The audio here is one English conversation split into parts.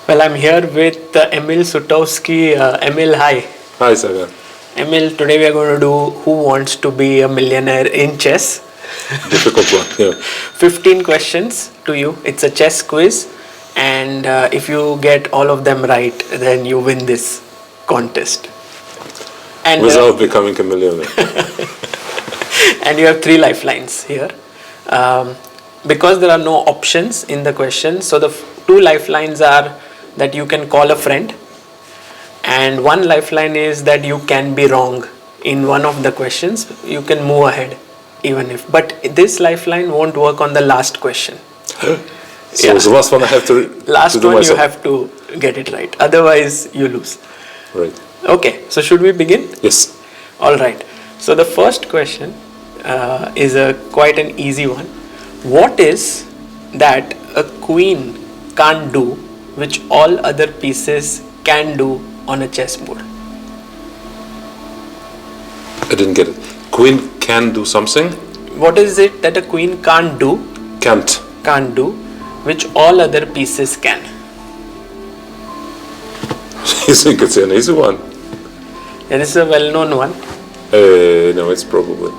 Well, I'm here with Emil Sutovsky. Emil, hi. Hi, Sagar. Emil, today we are going to do Who Wants to Be a Millionaire in Chess. Difficult one, yeah. 15 questions to you. It's a chess quiz. And if you get all of them right, then you win this contest. And Without becoming a millionaire. and you have 3 lifelines here. Because there are no options in the question, so the 2 lifelines are that you can call a friend, and 1 lifeline is that you can be wrong in one of the questions. You can move ahead even if, but this lifeline won't work on the last question. So the last one I have to last to do one myself. you have to get it right, otherwise you lose. Right. Okay, so should we begin? Yes. All right. So the first question is quite an easy one. What is that a queen can't do, which all other pieces can do on a chessboard? I didn't get it. Queen can do something? What is it that a queen can't do? Can't. Can't do, which all other pieces can. You think it's an easy one? Yeah, this is a well-known one. No, it's probably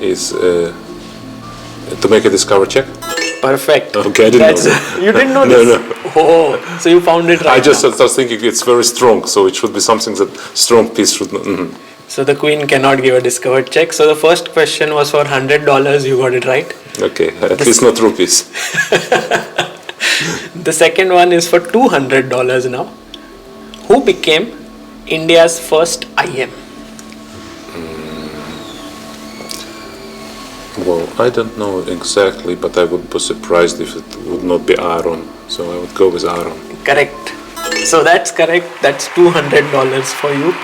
is to make a discover check. Perfect. Okay, I didn't know that. You didn't know No, this? no. Oh, so you found it right. I just now. was thinking it's very strong, so it should be something that strong piece should not. So the queen cannot give a discovered check. So the first question was for $100. You got it right. Okay, at least not rupees. The second one is for $200 now. Who became India's first IM? Well, I don't know exactly, but I would be surprised if it would not be Aaron. So I would go with Aaron. Correct. So that's correct. That's $200 for you.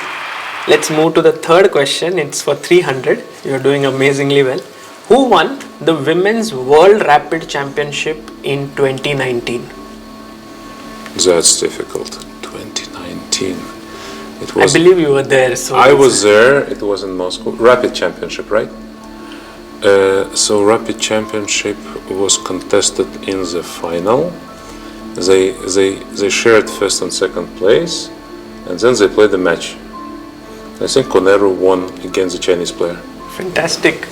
Let's move to the third question. It's for $300. You're doing amazingly well. Who won the Women's World Rapid Championship in 2019? That's difficult. 2019. It was. I believe you were there. So I was there. It was in Moscow. Rapid Championship, right? So Rapid Championship was contested in the final. They shared first and second place, and then they played the match. I think Konero won against the Chinese player. Fantastic.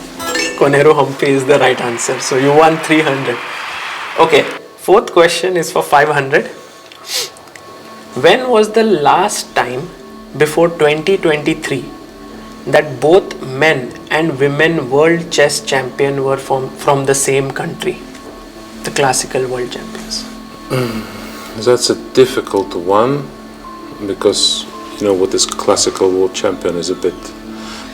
Konero Humphrey is the right answer. So you won 300. Okay. Fourth question is for 500. When was the last time before 2023 that both men and women world chess champion were from the same country? The classical world champions. That's a difficult one because you know what is classical world champion is a bit.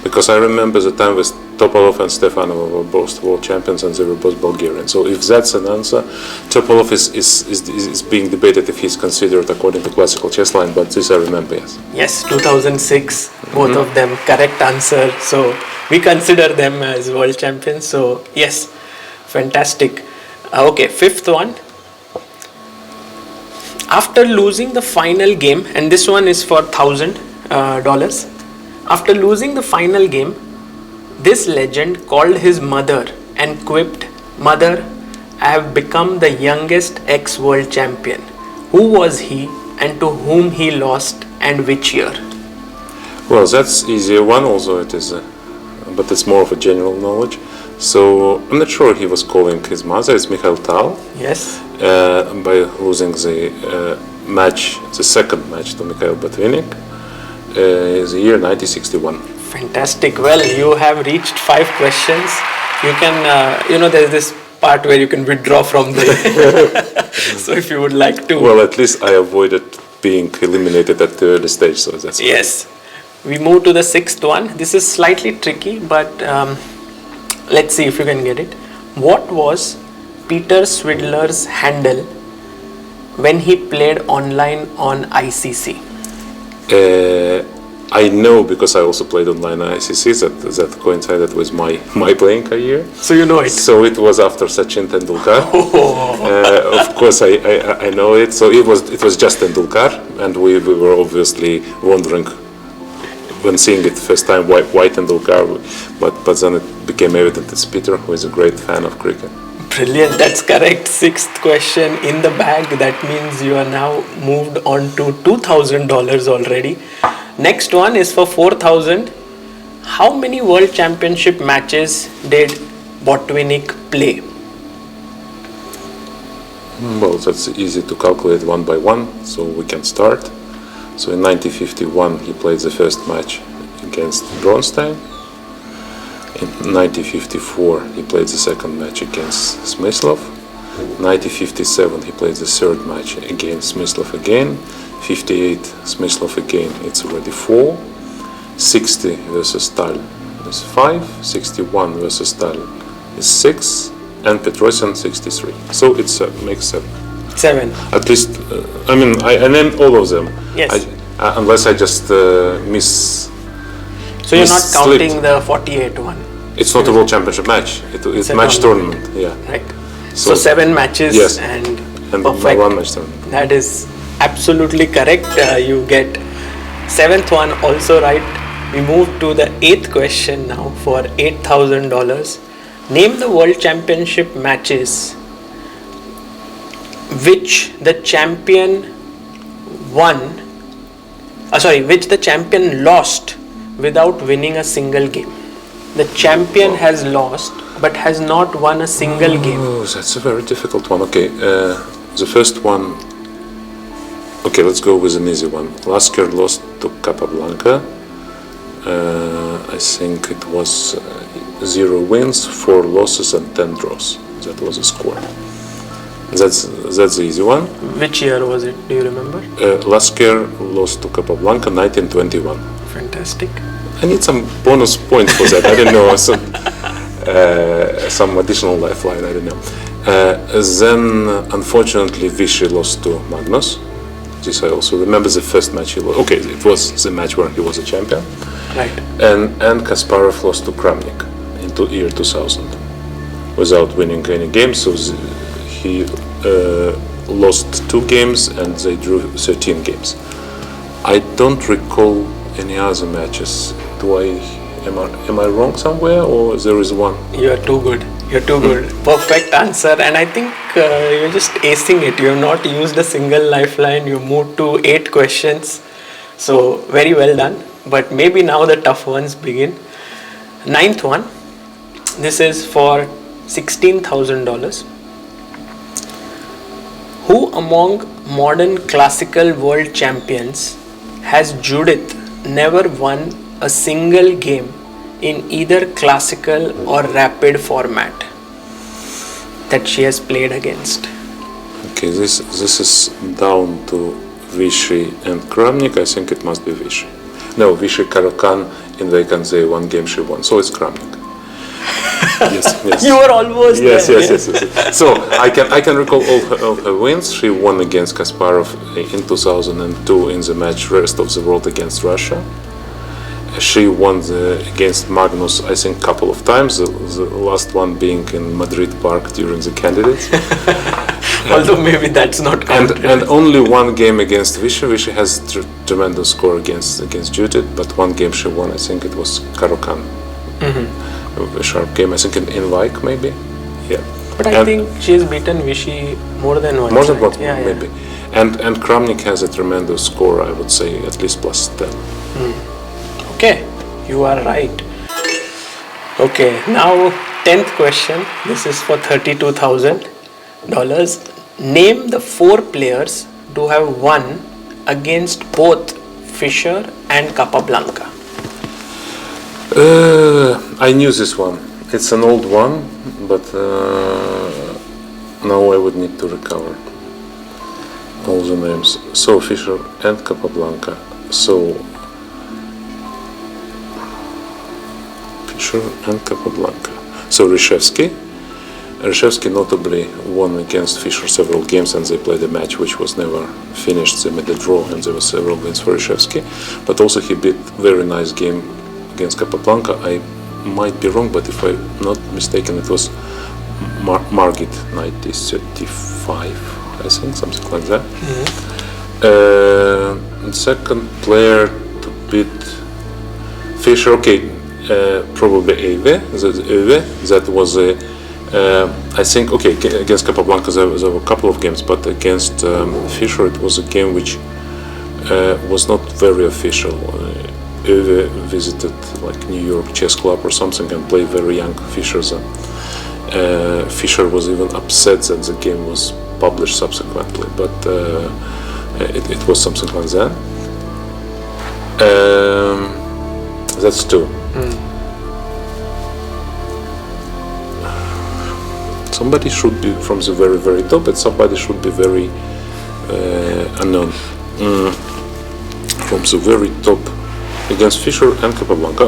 Because I remember the time with Topalov and Stefanova were both world champions and they were both Bulgarian. So if that's an answer, Topalov is being debated if he's considered according to classical chess line, but this I remember, yes. Yes, 2006, both of them, correct answer. So we consider them as world champions. So yes, fantastic. Okay, fifth one. After losing the final game, and this one is for $1,000. After losing the final game, this legend called his mother and quipped, "Mother, I have become the youngest ex-world champion." Who was he and to whom he lost and which year? Well, that's easier one also it is, but it's more of a general knowledge. So I'm not sure he was calling his mother, it's Mikhail Tal. Yes. By losing the match, the second match to Mikhail Botvinnik. Is the year 1961. Fantastic. Well, you have reached 5 questions. You can, there's this part where you can withdraw from the. So if you would like to. Well, at least I avoided being eliminated at the early stage, so that's yes. We move to the 6th one. This is slightly tricky, but let's see if you can get it. What was Peter Swidler's handle when he played online on ICC? I know because I also played online ICC that coincided with my playing career. So you know it. So it was after Sachin Tendulkar. Of course I know it. So it was just Tendulkar, and we were obviously wondering when seeing it the first time why Tendulkar, but then it became evident it's Peter, who is a great fan of cricket. Brilliant, that's correct. Sixth question in the bag. That means you are now moved on to $2,000 already. Next one is for 4,000. How many World Championship matches did Botvinnik play? Well, that's easy to calculate one by one, so we can start. So in 1951 he played the first match against Bronstein. In 1954 he played the second match against Smyslov. 1957 he played the third match against Smyslov again. 58 Smyslov again, it's already 4. 60 versus Stahl is 5. 61 versus Stahl is 6. And Petrosian 63. So it's makes 7. 7. At least, I named all of them. Yes. Unless I just miss. So you're not counting the 48 one? It's not a World Championship match. It's a match tournament. Yeah. Right. So 7 matches, yes, and perfect. 1 match tournament. That is absolutely correct. You get 7th one also right. We move to the 8th question now for $8,000. Name the World Championship matches which the champion which the champion lost without winning a single game. The champion has lost but has not won a single game. Oh, that's a very difficult one. Okay, the first one. Okay, let's go with an easy one. Lasker lost to Capablanca. I think it was 0 wins, 4 losses, and 10 draws. That was the score. That's the easy one. Which year was it? Do you remember? Lasker lost to Capablanca 1921. Fantastic. I need some bonus point for that. I don't know, some additional lifeline. I don't know. Then, unfortunately, Vichy lost to Magnus. This I also remember. The first match he lost. Okay, it was the match where he was a champion. Right. And Kasparov lost to Kramnik in year 2000 without winning any games. So he lost 2 games and they drew 13 games. I don't recall any other matches. Am I wrong somewhere, or there is one? You are too good. You're too good. Perfect answer. And I think you're just acing it. You have not used a single lifeline. You moved to 8 questions. So very well done. But maybe now the tough ones begin. 9th one. This is for $16,000. Who among modern classical world champions has Judith never won a single game in either classical or rapid format that she has played against? Okay, this is down to Vichy and Kramnik. I think it must be Vichy. No, Vichy Karakan in Vaikanze 1 game she won, so it's Kramnik. Yes. You were almost yes, there. Yes. So I can recall all her wins. She won against Kasparov in 2002 in the match Rest of the World against Russia. She won against Magnus, I think, a couple of times. The last one being in Madrid Park during the candidates. Although maybe that's not counted. And only 1 game against Vichy. Vichy has tremendous score against Judith, but 1 game she won. I think it was Karakan. A sharp game. I think in Vike maybe. Yeah. But I think she has beaten Vichy more than once. More than once, yeah, maybe. And Kramnik has a tremendous score. I would say at least plus 10. Okay, you are right. Okay, now 10th question. This is for $32,000. Name the 4 players to have won against both Fischer and Capablanca. I knew this one. It's an old one, but now I would need to recover all the names. So Fischer and Capablanca. So Fischer and Capablanca. So Reshevsky notably won against Fischer several games, and they played a match which was never finished. They made a draw, and there were several wins for Reshevsky. But also he beat very nice game against Capablanca. I might be wrong, but if I'm not mistaken, it was Margit 1935, I think, something like that. Second player to beat Fischer, okay, probably Eive. That was a I think, okay, against Capablanca there were a couple of games, but against Fischer it was a game which was not very official. Uwe visited like New York Chess Club or something and played very young Fischer. Fischer was even upset that the game was published subsequently, but it was something like that. That's two. Somebody should be from the very, very top, and somebody should be very unknown. From the very top against Fischer and Capablanca.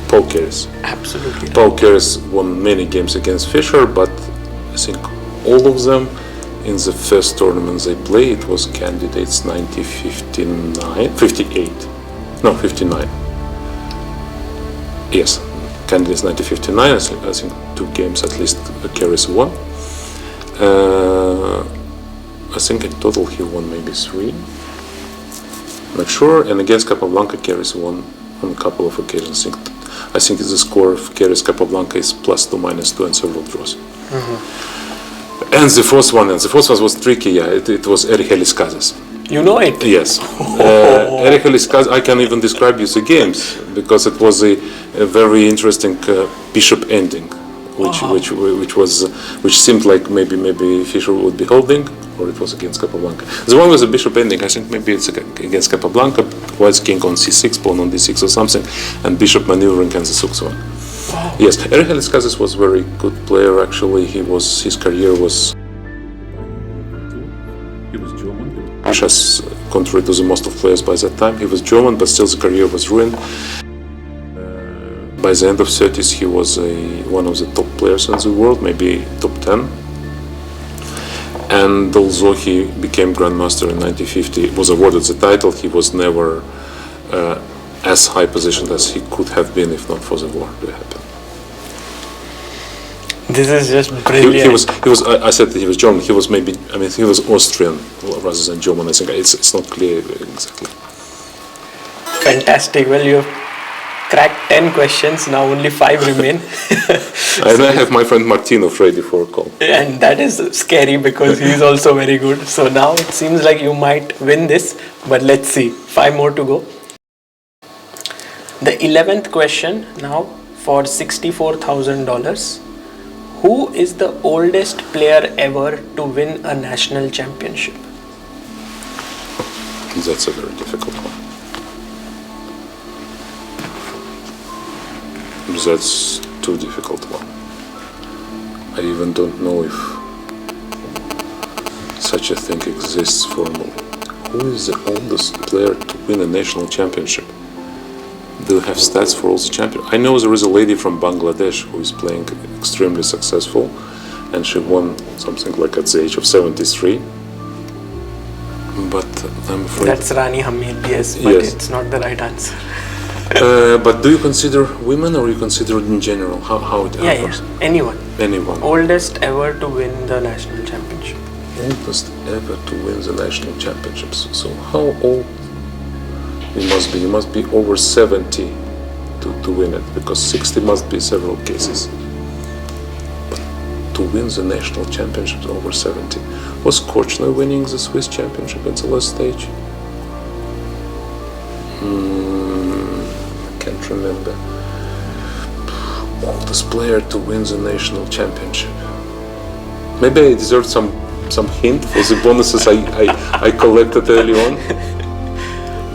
Paul Keres. Absolutely. Paul Keres won many games against Fischer, but I think all of them in the first tournament they played, it was candidates 59. Yes, candidates 1959. I think 2 games at least Keres won. I think in total he won maybe 3. Not sure. And against Capablanca, Keres won on a couple of occasions. I think the score of Keres Capablanca is +2, -2, and several draws. And the fourth one was tricky. Yeah, it was Erich Eliskazes. You know it? Yes. Erich Eliskazes, I can even describe you the games because it was a very interesting bishop ending, which seemed like maybe Fischer would be holding, or it was against Capablanca. The one with the bishop ending, I think maybe it's against Capablanca, white king on c6, pawn on d6 or something, and bishop maneuvering and the suksa. Wow. Yes, Erich Eliskazes was a very good player actually. His career was German. Russia's contrary to the most of players by that time. He was German, but still the career was ruined. By the end of 30s, he was one of the top players in the world, maybe top 10. And although he became Grandmaster in 1950, was awarded the title, he was never as high positioned as he could have been if not for the war that happened. This is just brilliant. He was. I said that he was German. He was maybe. I mean, he was Austrian rather than German. I think it's not clear exactly. Fantastic. Well, you have cracked 10 questions. Now only 5 remain. And I have my friend Martinov ready for a call. And that is scary because he is also very good. So now it seems like you might win this, but let's see. 5 more to go. The 11th question now for $64,000. Who is the oldest player ever to win a national championship? That's a very difficult one. That's too difficult one. I even don't know if such a thing exists formally. Who is the oldest player to win a national championship? Do you have stats for all the champions? I know there is a lady from Bangladesh who is playing extremely successful, and she won something like at the age of 73. But I'm afraid that's Rani Hamid, yes, but yes. It's not the right answer. But do you consider women or you consider it in general? How it happens? Yeah, anyone. Anyone. Oldest ever to win the national championship. Oldest ever to win the national championships. So how old you must be? You must be over 70 to win it, because 60 must be several cases. But to win the national championships over 70. Was Korchnoi winning the Swiss championship at the last stage? I can't remember. Oldest player to win the national championship. Maybe I deserve some hint for the bonuses I collected early on.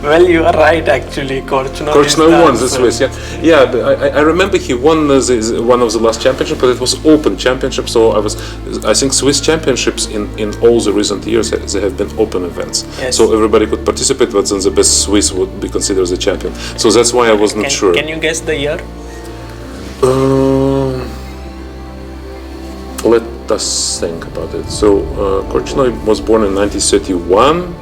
Well, you are right actually. Korchnoi won the Swiss, yeah. Yeah, but I remember he won one of the last championships, but it was open championship. So I think Swiss championships in all the recent years they have been open events. Yes. So everybody could participate, but then the best Swiss would be considered the champion. So that's why I was not sure. Can you guess the year? Let us think about it. So Korchnoi was born in 1931.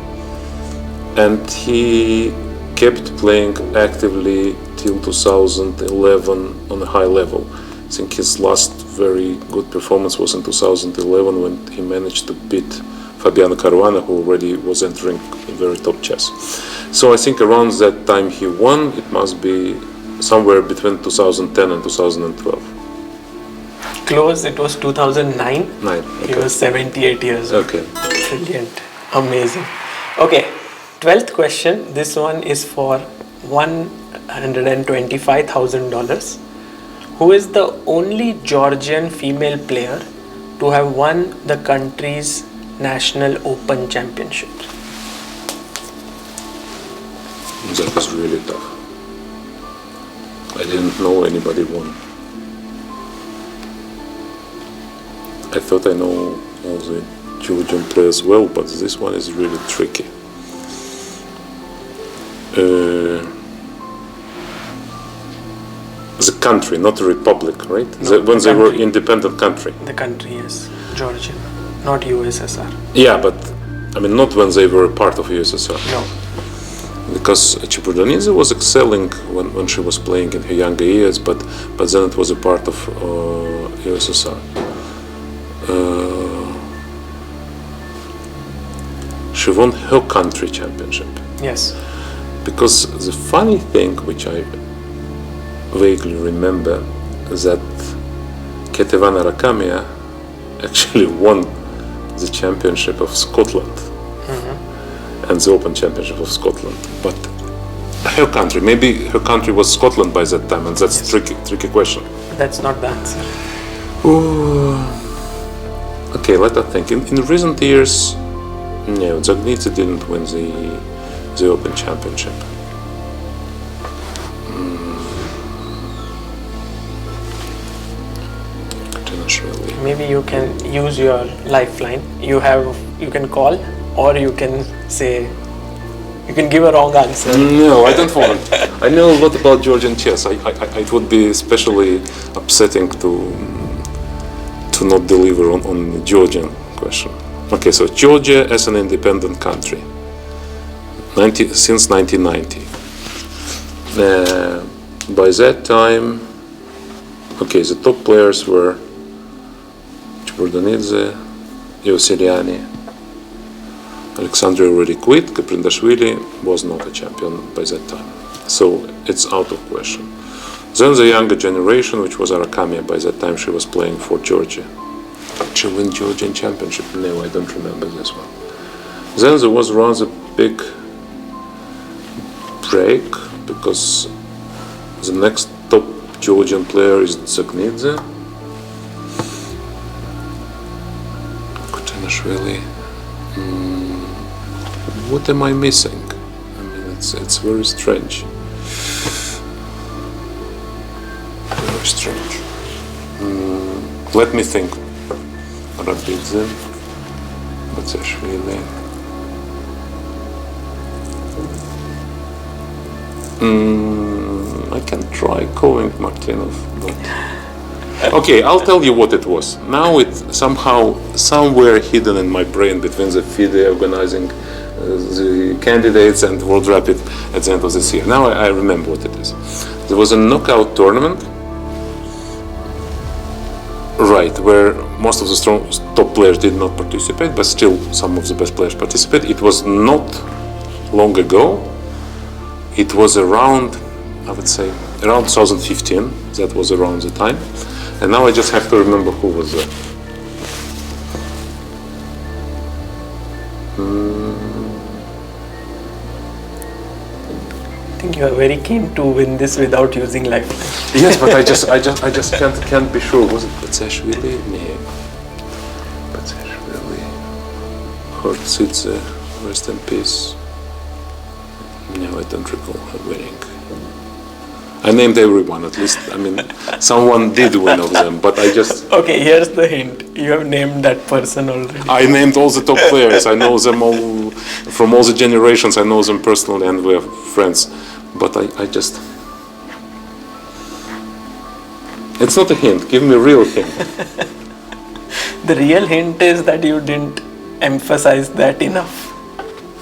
And he kept playing actively till 2011 on a high level. I think his last very good performance was in 2011 when he managed to beat Fabiano Caruana, who already was entering very top chess. So I think around that time he won. It must be somewhere between 2010 and 2012. Close, it was 2009. Nine. He Okay. was 78 years old. Okay. Brilliant. Amazing. Okay, 12th question. This one is for $125,000. Who is the only Georgian female player to have won the country's national open championship? That was really tough. I didn't know anybody won. I thought I know all the Georgian players well, but this one is really tricky. The country, not a republic, right? No, When the they were country. independent country. The country is Georgian, not USSR. Yeah, but I mean not when they were a part of USSR. No. Because Chiburdonidze was excelling when she was playing in her younger years, but then it was a part of USSR. She won her country championship. Yes. Because the funny thing, which I vaguely remember, that Ketevana Rakamia actually won the championship of Scotland and the Open Championship of Scotland. But her country, maybe her country was Scotland by that time, and that's a tricky question. That's not the answer. Okay, let us think. In recent years, no, Zagnidze didn't win the Open Championship. Maybe you can use your lifeline. You can call, or you can say, you can give a wrong answer. No, I don't want. I know a lot about Georgian chess. It would be especially upsetting to not deliver on the Georgian question. Okay, so Georgia as an independent country, since 1990. By that time, okay, the top players were Chiburdonidze, Ioseliani. Alexandria already quit. Kaprindashvili was not a champion by that time, so it's out of question. Then the younger generation, which was Arakamia, by that time she was playing for Georgia. Did she win Georgian championship? No, I don't remember this one. Then there was rather big break because the next top Georgian player is Zagnidze. Kutanashvili. What am I missing? I mean, it's very strange. Very strange. Let me think. Rabidze, Batsashvili. I can try calling Martinov, but okay, I'll tell you what it was. Now it's somehow somewhere hidden in my brain between the FIDE organizing the candidates and World Rapid at the end of this year. Now I remember what it is. There was a knockout tournament, right, where most of the top players did not participate, but still some of the best players participated. It was not long ago. It was around, I would say, around 2015. That was around the time. And now I just have to remember who was there. I think you are very keen to win this without using lifeline. Yes, but I just can't be sure. Was it Batsashvili? No. Batsashvili. Hortsitze, rest in peace. No, I don't recall her winning. I named everyone, at least. I mean, someone did win of them, but I just... Okay, here's the hint. You have named that person already. I named all the top players. I know them all, from all the generations. I know them personally, and we're friends. But I just... It's not a hint. Give me a real hint. The real hint is that you didn't emphasize that enough,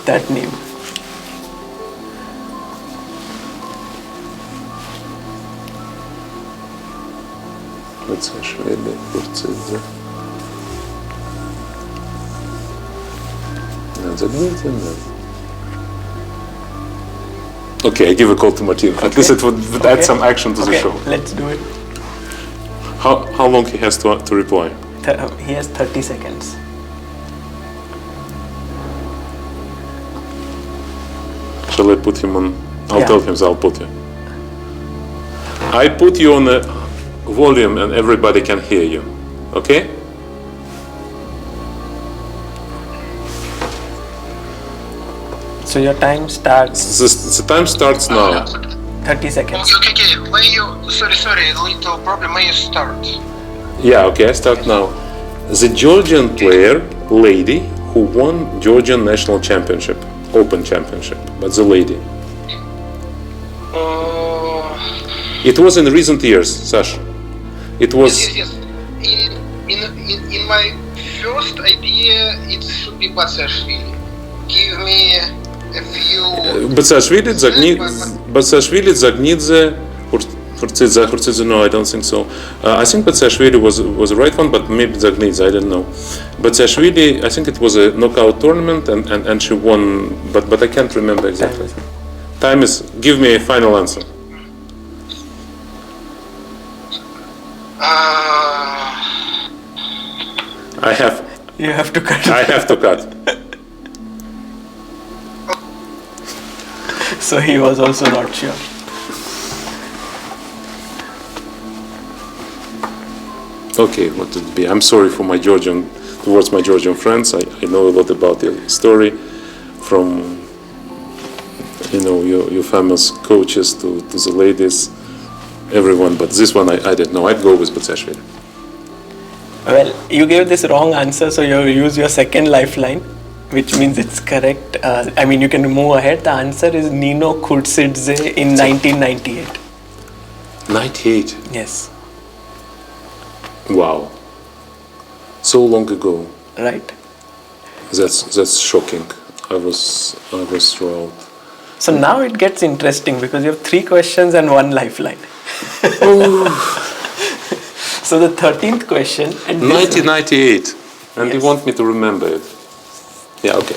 that name. Batsashvili, Hortsitze. Zagnidze, no. Okay, I give a call to Martin. At least it would add some action to the show. Let's do it. How long he has to reply? He has 30 seconds. Shall I put him on? I'll Yeah. tell him, so I'll put you. I put you on a volume and everybody can hear you. Okay? So your time starts The time starts now. 30 seconds. Okay. When you sorry, little problem. When you start. Yeah, okay, I start now. The Georgian player, lady, who won Georgian National Championship, Open Championship, but the lady. It was in recent years, Sasha. It was. Yes. In my first idea, it should be Batsashvili. Give me a few. Batsashvili, Zagnidze, Hurtsidze, no, I don't think so. I think Batsashvili was the right one, but maybe Zagnidze, I don't know. Batsashvili, I think it was a knockout tournament and she won, but I can't remember exactly. Time is, give me a final answer. You have to cut. I have to cut. So he was also not sure. Okay, what would it be? I'm sorry for towards my Georgian friends. I know a lot about the story, from your famous coaches to the ladies, everyone. But this one I didn't know. I'd go with Batsashvili. Well, you gave this wrong answer, so you use your second lifeline, which means it's correct. You can move ahead. The answer is Nino Khurtsidze in 1998. 98. Yes. Wow. So long ago. Right. That's shocking. I was throughout. So now it gets interesting because you have 3 questions and 1 lifeline. So the 13th question. And 1998. And Yes. you want me to remember it? Yeah, okay.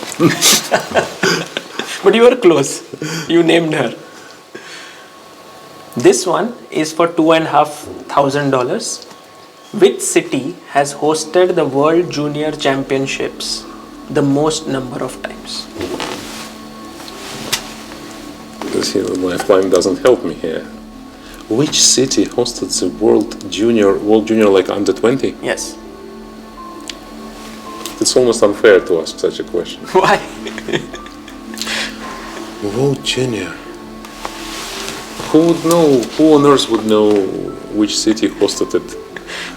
But you were close. You named her. This one is for $2,500. Which city has hosted the World Junior Championships the most number of times? My flying doesn't help me here. Which city hosted the World Junior like under 20? Yes. It's almost unfair to ask such a question. Why? World Junior. Who would know? Who on earth would know which city hosted it?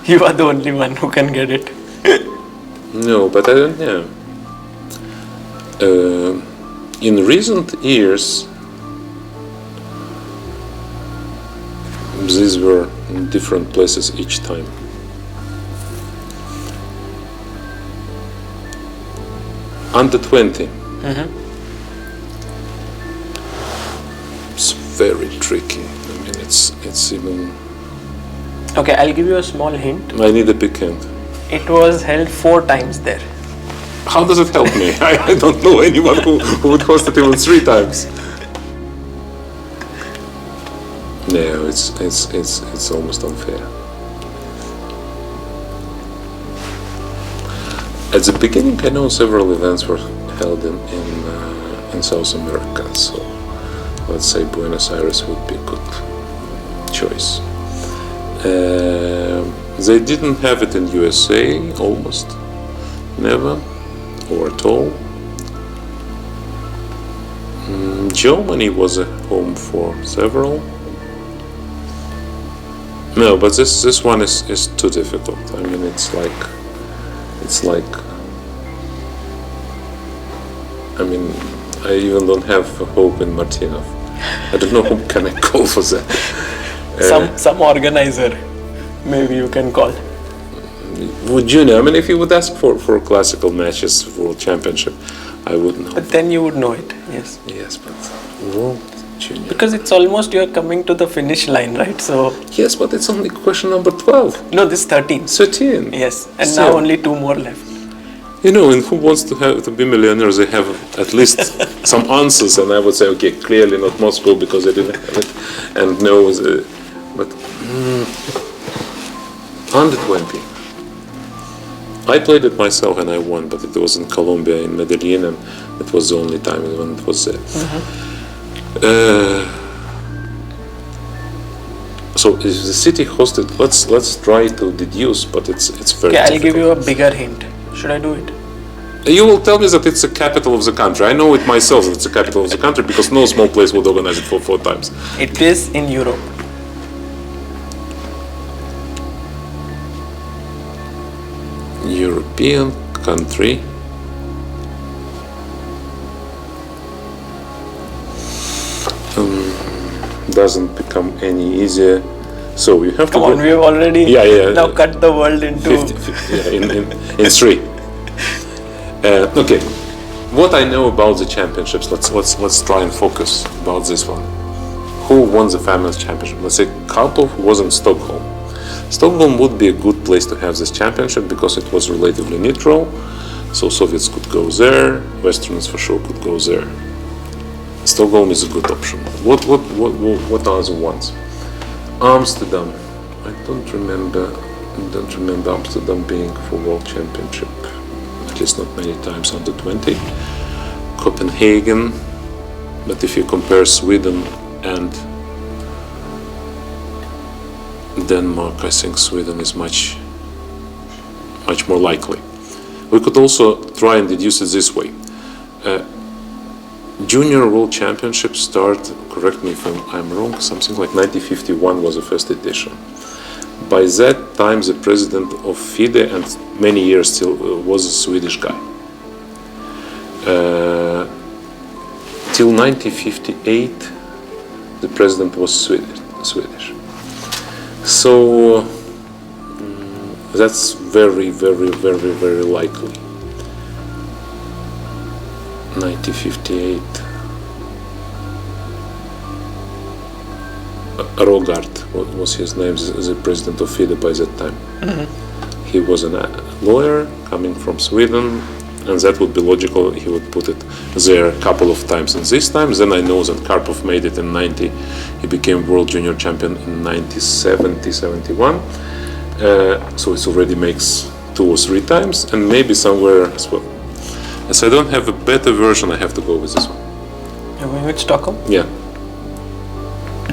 You are the only one who can get it. No, but I don't know. In recent years, these were in different places each time. Under 20. It's very tricky. I mean, it's even. Okay, I'll give you a small hint. I need a big hint. It was held 4 times there. How does it help me? I don't know anyone who would host it even 3 times. No, it's almost unfair. At the beginning, I know several events were held in South America, so let's say Buenos Aires would be a good choice. They didn't have it in USA, almost never, or at all. Germany was a home for several. No, but this one is too difficult. I mean, it's like. I mean, I even don't have hope in Martinov. I don't know who can I call for that. Some organizer, maybe you can call. Would junior? I mean, if you would ask for classical matches, World Championship, I would know. But then you would know it, yes. Yes, but World Junior. Because it's almost you're coming to the finish line, right? So Yes, but it's only question number 12. no, this 13. 13. Yes, and So- now only 2 more left. You know, and who wants to be millionaires? They have at least some answers, and I would say, okay, clearly not Moscow because they didn't have it, and no, but Under 20. I played it myself and I won, but it was in Colombia, in Medellin, and it was the only time when it was there. So if the city hosted, let's try to deduce, but it's very Okay, I'll difficult. give you a bigger hint. Should I do it? You will tell me that it's the capital of the country. I know it myself that it's the capital of the country because no small place would organize it for 4 times. It is in Europe. European country. Doesn't become any easier. So you have Come to on, we have already now yeah. cut the world into 50, in 3. Okay, what I know about the championships, let's try and focus about this one. Who won the Famous Championship? Let's say Karpov was in Stockholm. Stockholm would be a good place to have this championship because it was relatively neutral, so Soviets could go there, Westerners for sure could go there. Stockholm is a good option. What are the ones? Amsterdam. I don't remember Amsterdam being for World Championship. At least not many times under 20. Copenhagen. But if you compare Sweden and Denmark, I think Sweden is much more likely. We could also try and deduce it this way. Junior World Championships start, correct me if I'm wrong, something like 1951 was the first edition. By that time the president of FIDE, and many years still, was a Swedish guy. Till 1958 the president was Swedish. So that's very likely. 1958. Rogart, what was his name, the president of FIDE by that time. He was a lawyer coming from Sweden, and that would be logical. He would put it there a couple of times, and this time, then I know that Karpov made it in 90. He became world junior champion in 1970-71. So it already makes 2 or 3 times, and maybe somewhere as well. As I don't have a better version, I have to go with this one. You're going with Stockholm? Yeah.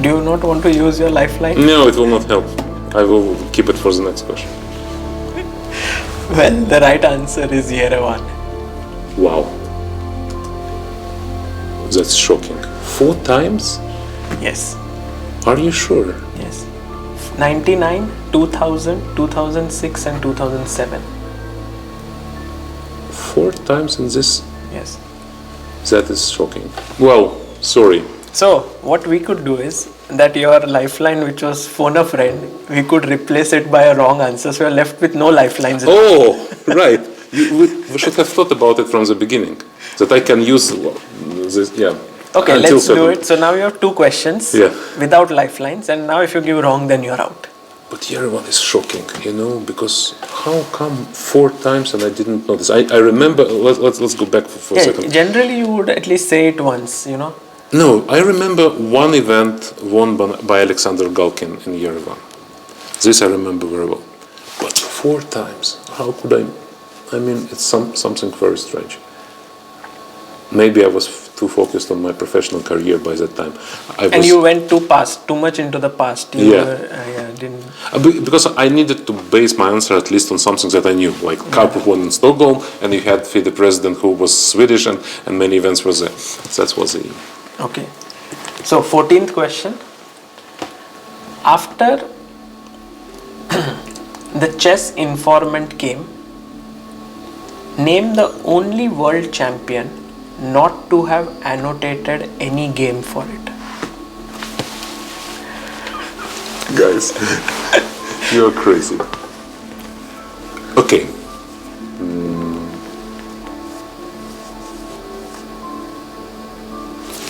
Do you not want to use your lifeline? No, it will not help. I will keep it for the next question. Well, the right answer is Yerevan. Wow. That's shocking. 4 times? Yes. Are you sure? Yes. 99, 2000, 2006 and 2007. 4 times in this? Yes. That is shocking. Well, sorry. So, what we could do is that your lifeline, which was phone a friend, we could replace it by a wrong answer. So, you're left with no lifelines. Oh, right. We should have thought about it from the beginning. That I can use this, yeah. Okay, let's do it. So, now you have 2 questions without lifelines. And now if you give wrong, then you're out. But Yerevan is shocking, because how come 4 times and I didn't know this? I remember, let's go back for a second. Generally, you would at least say it once, No, I remember one event won by Alexander Galkin in Yerevan. This I remember very well. But 4 times, how could I mean, it's something very strange. Maybe I was too focused on my professional career by that time. And you went too much into the past. Didn't. Because I needed to base my answer at least on something that I knew, like Karpov won in Stockholm, and you had FIDE president who was Swedish, and many events were there. That was the... Okay. So, 14th question. After the chess informant came, name the only world champion not to have annotated any game for it. Guys, you're crazy. Okay.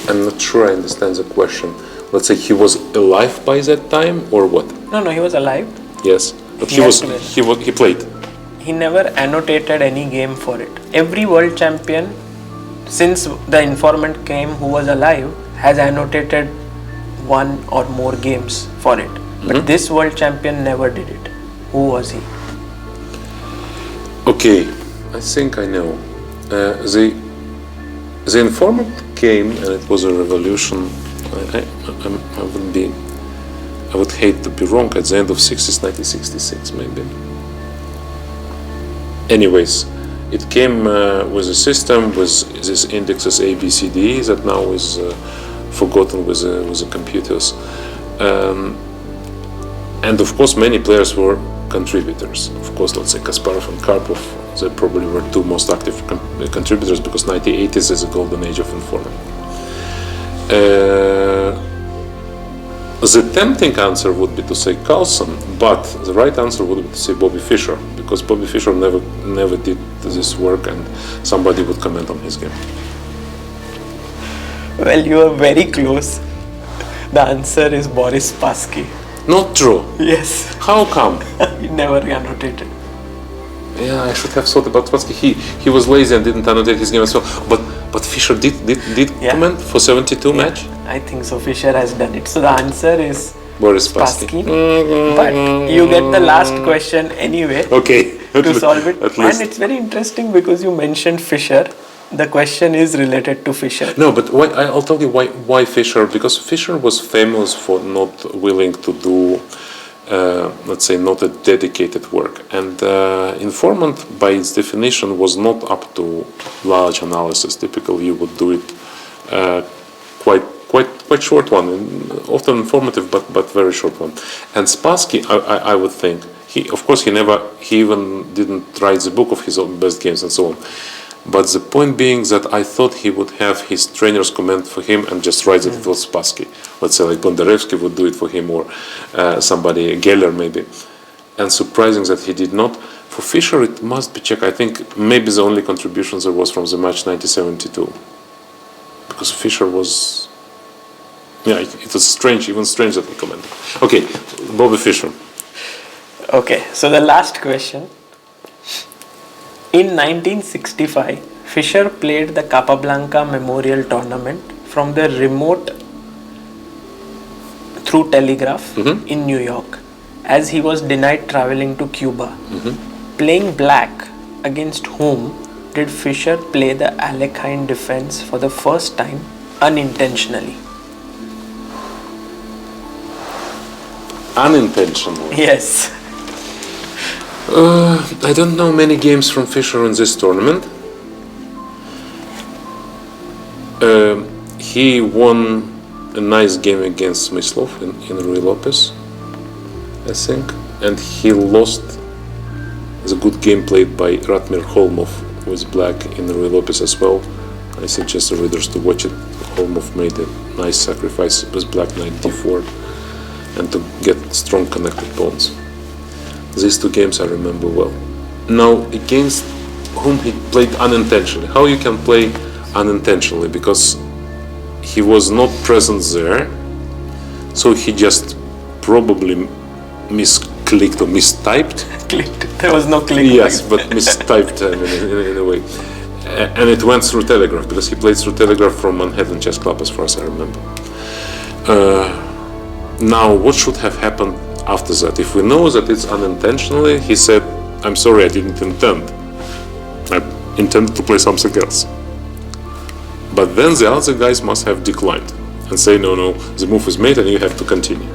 I'm not sure I understand the question. Let's say he was alive by that time, or what? No, he was alive. Yes, but he played. He never annotated any game for it. Every world champion, since the informant came who was alive, has annotated 1 or more games for it. But this world champion never did it. Who was he? Okay, I think I know. The informant came and it was a revolution. I would hate to be wrong, at the end of 60s, 1966 maybe. Anyways, it came with a system with these indexes A, B, C, D that now is forgotten with the computers. And of course many players were contributors. Of course, let's say Kasparov and Karpov, they probably were two most active contributors because 1980s is a golden age of informant. The tempting answer would be to say Carlson, but the right answer would be to say Bobby Fischer, because Bobby Fischer never did this work and somebody would comment on his game. Well, you are very close. The answer is Boris Spassky. Not true. Yes. How come? He never annotated. Yeah, I should have thought about Spassky. He was lazy and didn't annotate his game as well. But Fischer did comment for 72 match? I think so. Fischer has done it. So the answer is Boris Spassky. But you get the last question anyway. Okay. To solve it. And it's very interesting because you mentioned Fischer. The question is related to Fischer. No, but why? I'll tell you why Fischer. Because Fischer was famous for not willing to do, let's say, not a dedicated work. And informant, by its definition, was not up to large analysis. Typically, you would do it quite short one, often informative, but very short one. And Spassky, I would think, he even didn't write the book of his own best games and so on. But the point being that I thought he would have his trainers comment for him and just write that it was Spassky. Let's say like Bondarevsky would do it for him, or somebody, Geller maybe. And surprising that he did not. For Fischer it must be checked. I think maybe the only contribution there was from the match 1972. Because Fischer was... Yeah, it was strange, even strange that he commented. Okay, Bobby Fischer. Okay, so the last question. In 1965, Fischer played the Capablanca Memorial Tournament from the remote through telegraph in New York, as he was denied traveling to Cuba. Playing black, against whom did Fischer play the Alekhine defense for the first time unintentionally? Unintentionally? Yes. I don't know many games from Fischer in this tournament. He won a nice game against Smyslov in Ruy Lopez, I think, and he lost the good game played by Ratmir Holmov with black in Ruy Lopez as well. I suggest the readers to watch it. Holmov made a nice sacrifice with black knight d4 and to get strong connected pawns. These two games I remember well. Now, against whom he played unintentionally. How you can play unintentionally? Because he was not present there, so he just probably misclicked or mistyped. Clicked. There was no click. Yes, but mistyped in a way. And it went through telegraph, because he played through telegraph from Manhattan Chess Club, as far as I remember. Now, what should have happened after that? If we know that it's unintentionally, he said, I'm sorry, I didn't intend. I intended to play something else. But then the other guys must have declined and say, no, the move is made and you have to continue.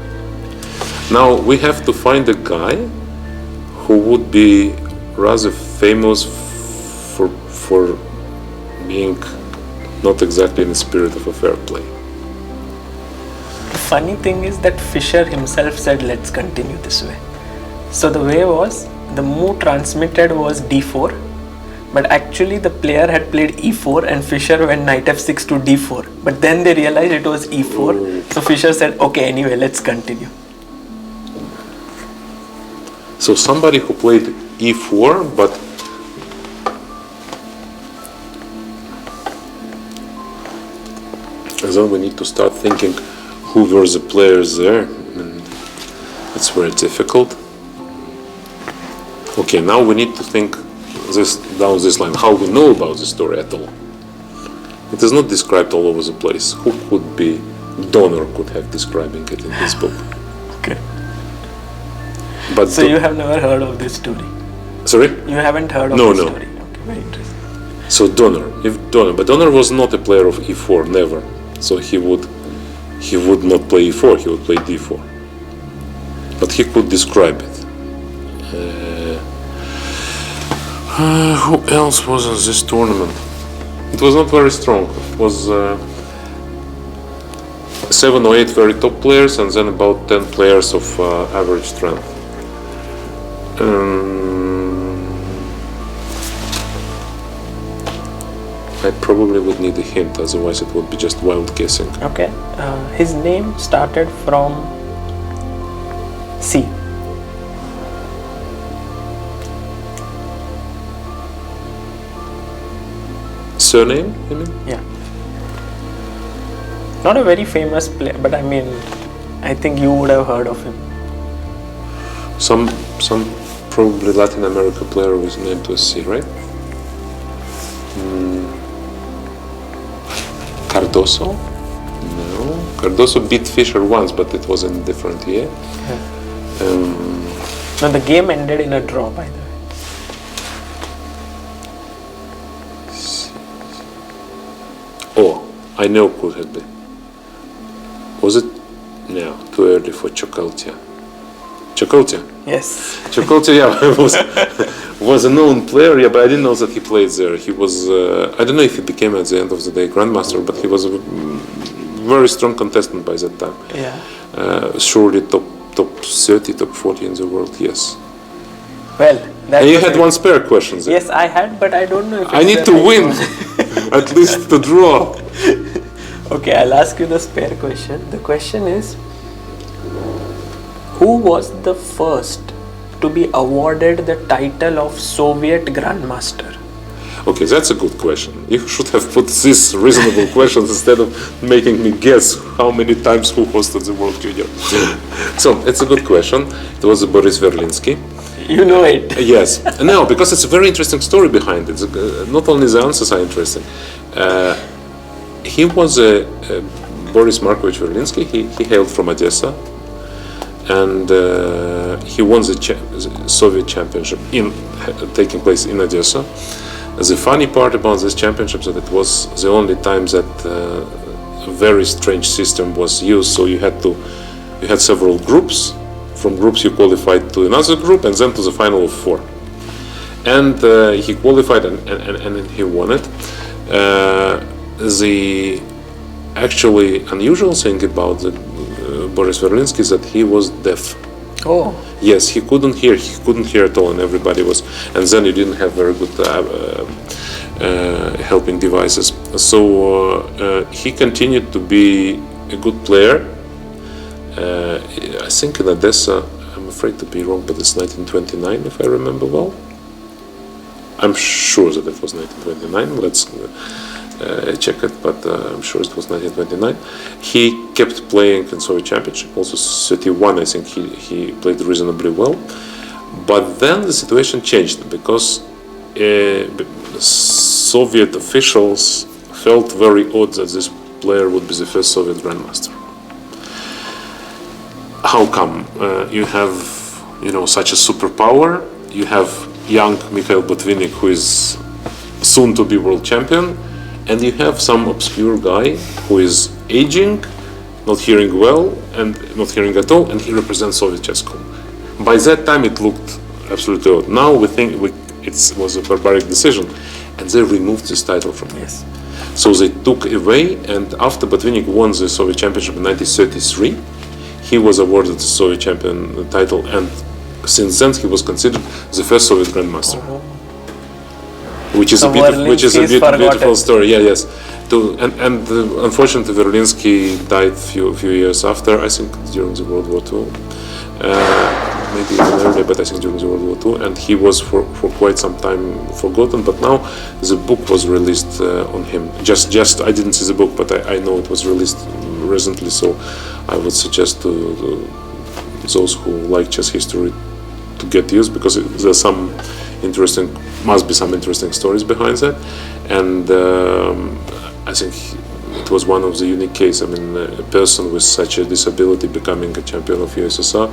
Now we have to find a guy who would be rather famous for being not exactly in the spirit of a fair play. The funny thing is that Fischer himself said, let's continue this way. So the way was, the move transmitted was d4, but actually the player had played e4 and Fischer went knight f6 to d4. But then they realized it was e4, so Fischer said, okay, anyway, let's continue. So somebody who played e4, but and then we need to start thinking who were the players there. And it's very difficult. Okay, now we need to think down this line, how we know about the story at all. It is not described all over the place. Who could be? Donner could have describing it in his book. Okay. But So you have never heard of this story? sorry? You haven't heard of No, this no. story? Okay, very interesting. So but Donner was not a player of e4, never. So he would not play e4, he would play d4. But he could describe it. Who else was in this tournament? It was not very strong. It was 7 or 8 very top players, and then about 10 players of average strength. I probably would need a hint, otherwise it would be just wild guessing. Okay. His name started from C. Surname, you mean? Yeah. Not a very famous player, but I mean, I think you would have heard of him. Some probably Latin American player with name to C, right? Cardoso? No. Cardoso beat Fischer once, but it was in a different year. No, the game ended in a draw, by the way. Oh, I know who it had been. Was it? No, too early for Chocoltia. Chocoltia? Yes. Chocoltia, yeah, was a known player, yeah, but I didn't know that he played there. He was, I don't know if he became at the end of the day Grandmaster, but he was a very strong contestant by that time. Yeah. Surely top 30, top 40 in the world, yes. Well, that And you was had it. one spare question there. Yes, I had, but I don't know if I it's need the to right win, one. at least to draw. Okay, I'll ask you the spare question. The question is, who was the first to be awarded the title of Soviet Grandmaster? Okay, that's a good question. You should have put these reasonable questions instead of making me guess how many times who hosted the World Junior. So, it's a good question. It was Boris Verlinsky. You know it. Yes. No, because it's a very interesting story behind it. Not only the answers are interesting. He was Boris Markovich Verlinsky. He hailed from Odessa, and he won the Soviet championship taking place in Odessa. The funny part about this championship is that it was the only time that a very strange system was used. So you had several groups. From groups you qualified to another group, and then to the final of 4. And he qualified and he won it. The actually unusual thing about Boris Verlinsky is that he was deaf. Oh. Yes, he couldn't hear at all, and everybody was, and then you didn't have very good helping devices. So he continued to be a good player. I think in Odessa, I'm afraid to be wrong, but it's 1929 if I remember well. I'm sure that it was 1929. Let's check it, but I'm sure it was 1929. He kept playing in Soviet Championship, also 31. I think he played reasonably well. But then the situation changed because Soviet officials felt very odd that this player would be the first Soviet Grandmaster. How come? You have, such a superpower. You have young Mikhail Botvinnik, who is soon to be world champion, and you have some obscure guy who is aging, not hearing well, and not hearing at all, and he represents Soviet chess school. By that time, it looked absolutely odd. Now we think it was a barbaric decision, and they removed this title from him. Yes. So they took away, and after Botvinnik won the Soviet Championship in 1933, he was awarded the Soviet champion title, and since then he was considered the first Soviet Grandmaster. Which is So a beautiful story. Yeah, yes. And unfortunately, Verlinsky died few years after. I think during the World War II, maybe even earlier, but I think during the World War II. And he was for quite some time forgotten. But now the book was released on him. Just I didn't see the book, but I know it was released recently. So I would suggest to those who like chess history to get used, because there's must be some interesting stories behind that. And I think it was one of the unique cases. I mean, a person with such a disability becoming a champion of USSR,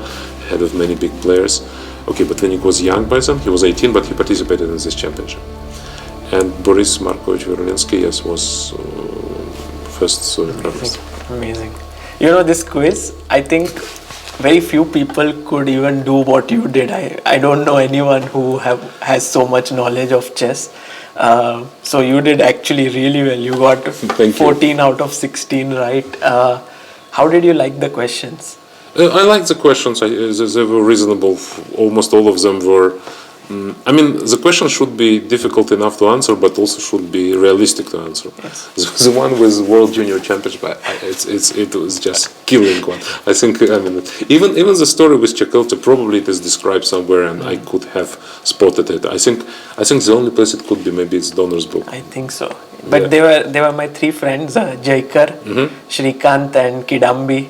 head of many big players. Okay, but when he was young by then, he was 18, but he participated in this championship. And Boris Markovich Verlinsky, yes, was first Soviet grandmaster. Amazing. You know, this quiz, I think very few people could even do what you did. I don't know anyone who has so much knowledge of chess. So you did actually really well. You got 14 out of 16 right. How did you like the questions? I liked the questions. They were reasonable. Almost all of them were. I mean, the question should be difficult enough to answer, but also should be realistic to answer. Yes. The one with World Junior Championship, it was just killing one. I think, I mean, even the story with Chakelta, probably it is described somewhere, and I could have spotted it. I think the only place it could be, maybe it's Donor's Book. I think so. But they were my three friends, Jaikar, Srikanth and Kidambi.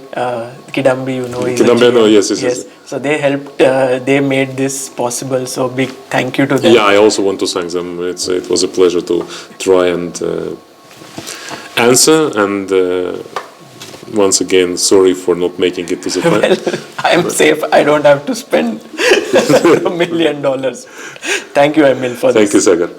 Kidambi, you know. Kidambi, no, yes. So they helped, they made this possible. So big thank you to them. Yeah, I also want to thank them. It was a pleasure to try and answer. And once again, sorry for not making it to the final. Well, I'm safe. I don't have to spend $1 million. Thank you, Emil, for this. Thank you, Sagar.